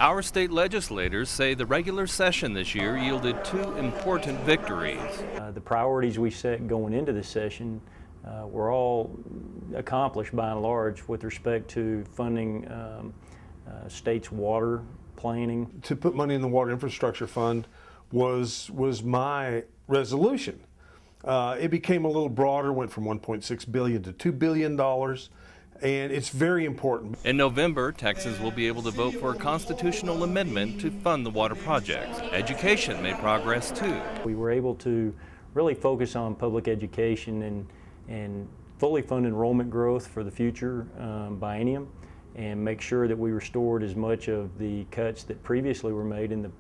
Our state legislators say the regular session this year yielded two important victories. The priorities we set going into this session were all accomplished by and large with respect to funding state's water planning. To put money in the Water Infrastructure Fund was my resolution. It became a little broader, went from $1.6 billion to $2 billion, and it's very important. In November, Texans will be able to vote for a constitutional amendment to fund the water projects. Education made progress too. We were able to really focus on public education and fully fund enrollment growth for the future biennium, and make sure that we restored as much of the cuts that previously were made in the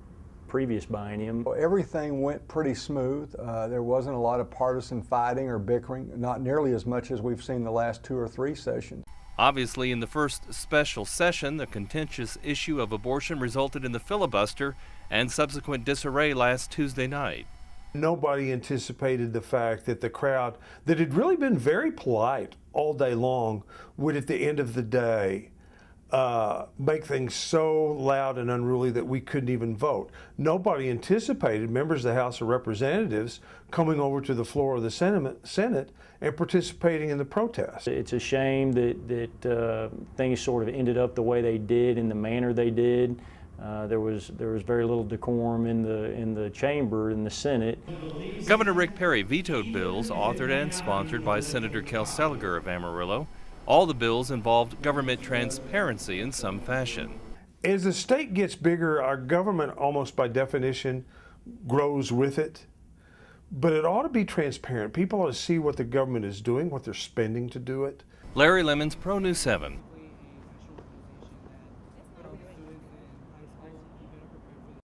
previous biennium. Everything went pretty smooth. There wasn't a lot of partisan fighting or bickering, not nearly as much as we've seen the last 2 or 3 sessions. Obviously, in the first special session, the contentious issue of abortion resulted in the filibuster and subsequent disarray last Tuesday night. Nobody anticipated the fact that the crowd that had really been very polite all day long would at the end of the day make things so loud and unruly that we couldn't even vote. Nobody anticipated members of the House of Representatives coming over to the floor of the Senate and participating in the protest. It's a shame that things sort of ended up the way they did in the manner they did. There was very little decorum in the chamber, in the Senate. Governor Rick Perry vetoed bills authored and sponsored by Senator Seliger of Amarillo. All the bills involved government transparency in some fashion. As the state gets bigger, our government almost by definition grows with it. But it ought to be transparent. People ought to see what the government is doing, what they're spending to do it. Larry Lemmons, Pronews 7.